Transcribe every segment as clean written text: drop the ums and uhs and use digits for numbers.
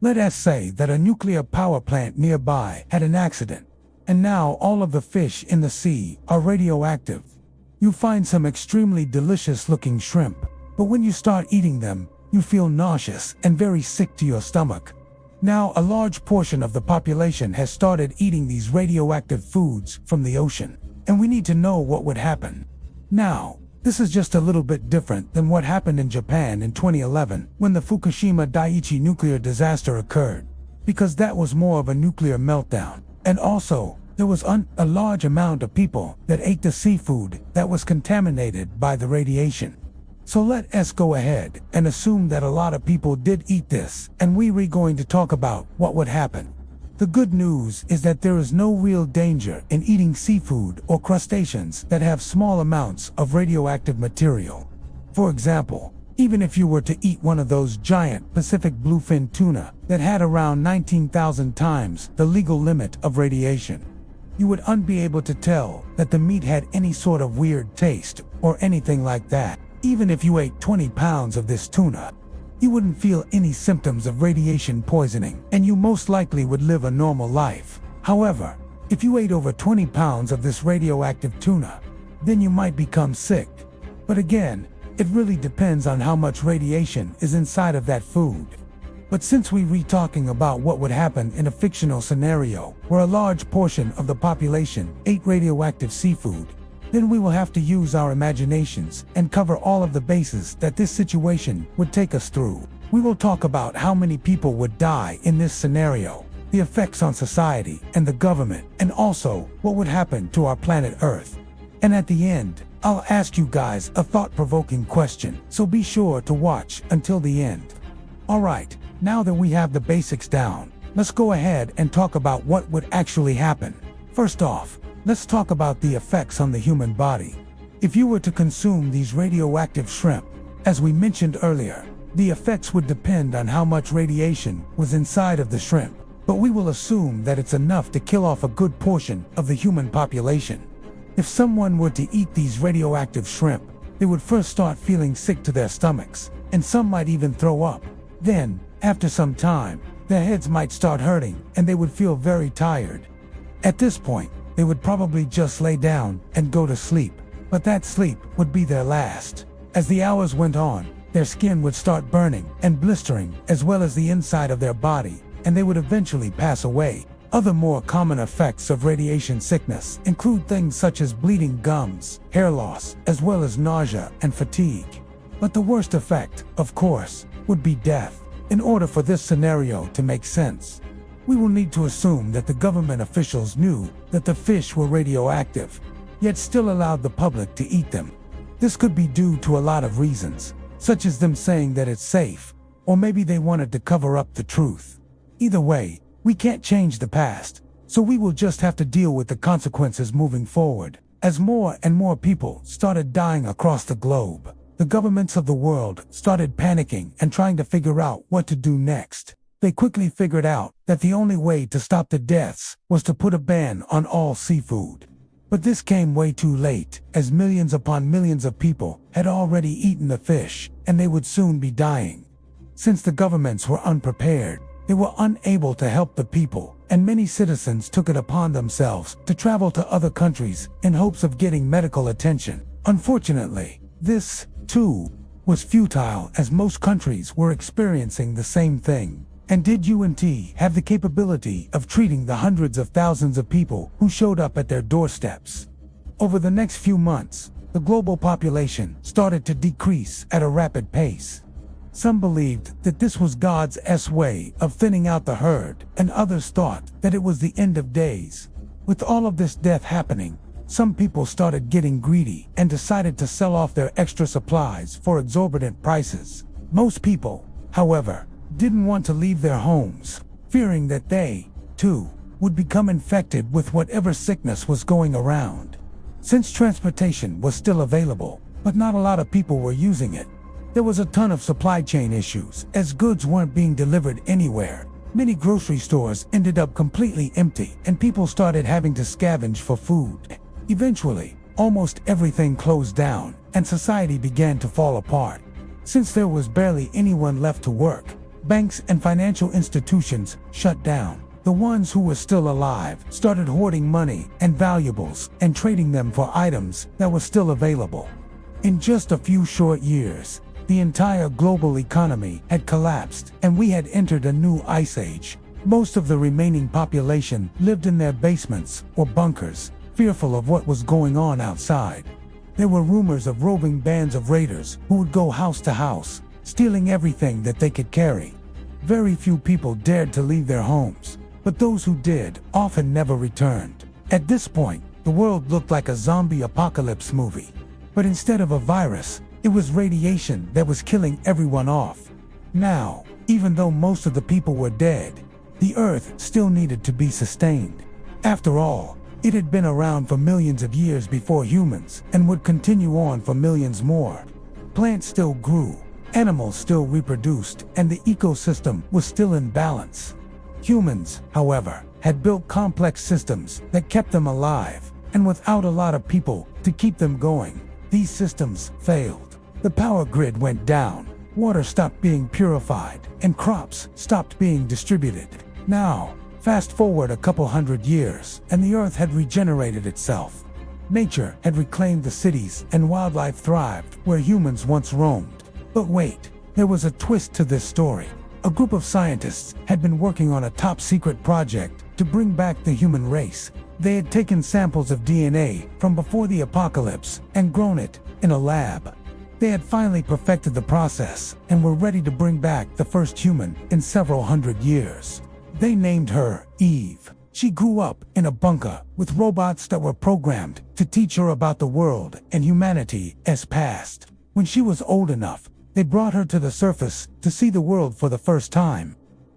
Let us say that a nuclear power plant nearby had an accident, and now all of the fish in the sea are radioactive. You find some extremely delicious-looking shrimp, but when you start eating them, you feel nauseous and very sick to your stomach. Now, a large portion of the population has started eating these radioactive foods from the ocean, and we need to know what would happen. Now, this is just a little bit different than what happened in Japan in 2011 when the Fukushima Daiichi nuclear disaster occurred, because that was more of a nuclear meltdown, and also, there was a large amount of people that ate the seafood that was contaminated by the radiation. So let us go ahead and assume that a lot of people did eat this, and we're going to talk about what would happen. The good news is that there is no real danger in eating seafood or crustaceans that have small amounts of radioactive material. For example, even if you were to eat one of those giant Pacific bluefin tuna that had around 19,000 times the legal limit of radiation, you would not be able to tell that the meat had any sort of weird taste or anything like that. Even if you ate 20 pounds of this tuna, you wouldn't feel any symptoms of radiation poisoning, and you most likely would live a normal life. However, if you ate over 20 pounds of this radioactive tuna, then you might become sick. But again, it really depends on how much radiation is inside of that food. But since we're talking about what would happen in a fictional scenario where a large portion of the population ate radioactive seafood, then we will have to use our imaginations and cover all of the bases that this situation would take us through. We will talk about how many people would die in this scenario, the effects on society and the government, and also what would happen to our planet Earth. And at the end, I'll ask you guys a thought-provoking question, so be sure to watch until the end. Alright, now that we have the basics down, let's go ahead and talk about what would actually happen. First off, let's talk about the effects on the human body. If you were to consume these radioactive shrimp, as we mentioned earlier, the effects would depend on how much radiation was inside of the shrimp, but we will assume that it's enough to kill off a good portion of the human population. If someone were to eat these radioactive shrimp, they would first start feeling sick to their stomachs, and some might even throw up. Then, after some time, their heads might start hurting and they would feel very tired. At this point, they would probably just lay down and go to sleep, but that sleep would be their last. As the hours went on, their skin would start burning and blistering as well as the inside of their body, and they would eventually pass away. Other more common effects of radiation sickness include things such as bleeding gums, hair loss, as well as nausea and fatigue. But the worst effect, of course, would be death. In order for this scenario to make sense, we will need to assume that the government officials knew that the fish were radioactive, yet still allowed the public to eat them. This could be due to a lot of reasons, such as them saying that it's safe, or maybe they wanted to cover up the truth. Either way, we can't change the past, so we will just have to deal with the consequences moving forward. As more and more people started dying across the globe, the governments of the world started panicking and trying to figure out what to do next. They quickly figured out that the only way to stop the deaths was to put a ban on all seafood. But this came way too late, as millions upon millions of people had already eaten the fish, and they would soon be dying. Since the governments were unprepared, they were unable to help the people, and many citizens took it upon themselves to travel to other countries in hopes of getting medical attention. Unfortunately, this, too, was futile, as most countries were experiencing the same thing. And did UNT have the capability of treating the hundreds of thousands of people who showed up at their doorsteps? Over the next few months, the global population started to decrease at a rapid pace. Some believed that this was God's way of thinning out the herd, and others thought that it was the end of days. With all of this death happening, some people started getting greedy and decided to sell off their extra supplies for exorbitant prices. Most people, however, didn't want to leave their homes, fearing that they, too, would become infected with whatever sickness was going around. Since transportation was still available, but not a lot of people were using it, there was a ton of supply chain issues, as goods weren't being delivered anywhere. Many grocery stores ended up completely empty, and people started having to scavenge for food. Eventually, almost everything closed down, and society began to fall apart. Since there was barely anyone left to work, banks and financial institutions shut down. The ones who were still alive started hoarding money and valuables and trading them for items that were still available. In just a few short years, the entire global economy had collapsed and we had entered a new ice age. Most of the remaining population lived in their basements or bunkers, fearful of what was going on outside. There were rumors of roving bands of raiders who would go house to house, stealing everything that they could carry. Very few people dared to leave their homes, but those who did often never returned. At this point, the world looked like a zombie apocalypse movie. But instead of a virus, it was radiation that was killing everyone off. Now, even though most of the people were dead, the Earth still needed to be sustained. After all, it had been around for millions of years before humans and would continue on for millions more. Plants still grew, animals still reproduced, and the ecosystem was still in balance. Humans, however, had built complex systems that kept them alive, and without a lot of people to keep them going, these systems failed. The power grid went down, water stopped being purified, and crops stopped being distributed. Now, fast forward a couple hundred years, and the Earth had regenerated itself. Nature had reclaimed the cities and wildlife thrived where humans once roamed. But wait, there was a twist to this story. A group of scientists had been working on a top-secret project to bring back the human race. They had taken samples of DNA from before the apocalypse and grown it in a lab. They had finally perfected the process and were ready to bring back the first human in several hundred years. They named her Eve. She grew up in a bunker with robots that were programmed to teach her about the world and humanity as past. When she was old enough, they brought her to the surface to see the world for the first time.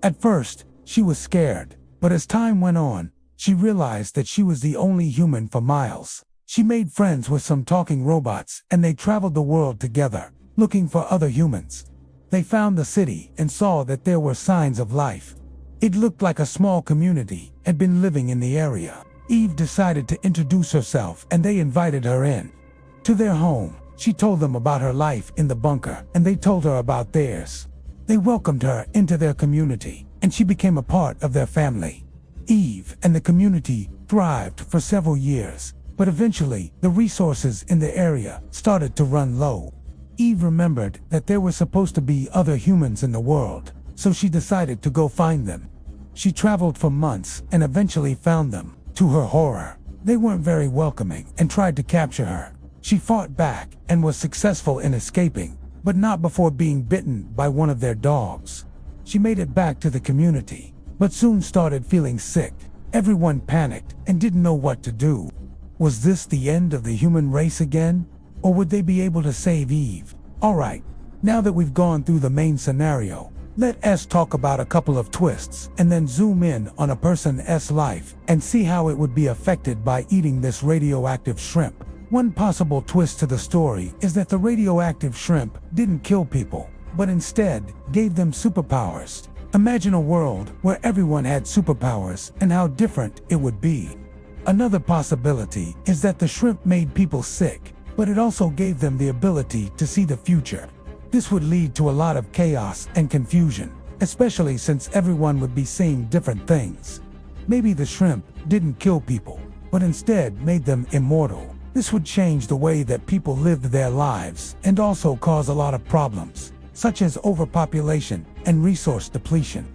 At first, she was scared, but as time went on, she realized that she was the only human for miles. She made friends with some talking robots and they traveled the world together, looking for other humans. They found the city and saw that there were signs of life. It looked like a small community had been living in the area. Eve decided to introduce herself and they invited her in. To their home, she told them about her life in the bunker and they told her about theirs. They welcomed her into their community and she became a part of their family. Eve and the community thrived for several years, but eventually the resources in the area started to run low. Eve remembered that there were supposed to be other humans in the world, so she decided to go find them. She traveled for months and eventually found them. To her horror, they weren't very welcoming and tried to capture her. She fought back and was successful in escaping, but not before being bitten by one of their dogs. She made it back to the community, but soon started feeling sick. Everyone panicked and didn't know what to do. Was this the end of the human race again? Or would they be able to save Eve? Alright, now that we've gone through the main scenario, let us talk about a couple of twists and then zoom in on a person's life and see how it would be affected by eating this radioactive shrimp. One possible twist to the story is that the radioactive shrimp didn't kill people, but instead gave them superpowers. Imagine a world where everyone had superpowers and how different it would be. Another possibility is that the shrimp made people sick, but it also gave them the ability to see the future. This would lead to a lot of chaos and confusion, especially since everyone would be seeing different things. Maybe the shrimp didn't kill people, but instead made them immortal. This would change the way that people lived their lives and also cause a lot of problems, such as overpopulation and resource depletion.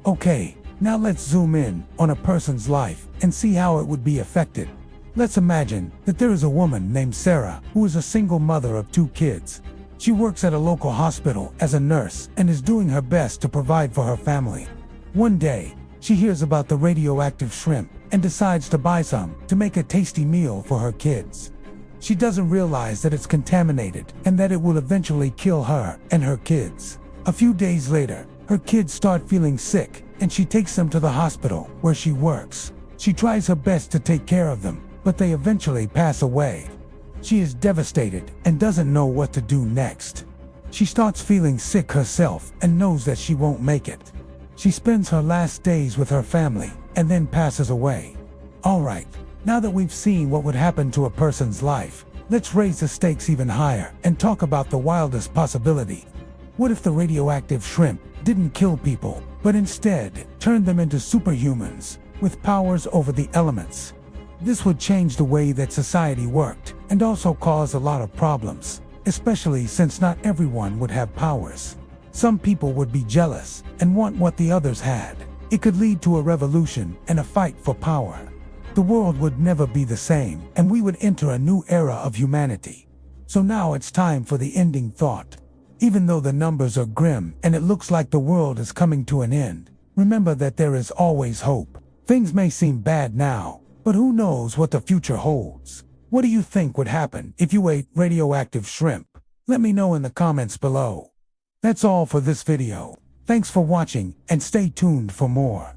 Okay, now let's zoom in on a person's life and see how it would be affected. Let's imagine that there is a woman named Sarah who is a single mother of 2 kids. She works at a local hospital as a nurse and is doing her best to provide for her family. One day, she hears about the radioactive shrimp and decides to buy some to make a tasty meal for her kids. She doesn't realize that it's contaminated and that it will eventually kill her and her kids. A few days later, her kids start feeling sick and she takes them to the hospital where she works. She tries her best to take care of them, but they eventually pass away. She is devastated and doesn't know what to do next. She starts feeling sick herself and knows that she won't make it. She spends her last days with her family and then passes away. Alright, now that we've seen what would happen to a person's life, let's raise the stakes even higher and talk about the wildest possibility. What if the radioactive shrimp didn't kill people, but instead turned them into superhumans with powers over the elements? This would change the way that society worked and also cause a lot of problems, especially since not everyone would have powers. Some people would be jealous and want what the others had. It could lead to a revolution and a fight for power. The world would never be the same, and we would enter a new era of humanity. So now it's time for the ending thought. Even though the numbers are grim and it looks like the world is coming to an end, remember that there is always hope. Things may seem bad now, but who knows what the future holds? What do you think would happen if you ate radioactive shrimp? Let me know in the comments below. That's all for this video. Thanks for watching and stay tuned for more.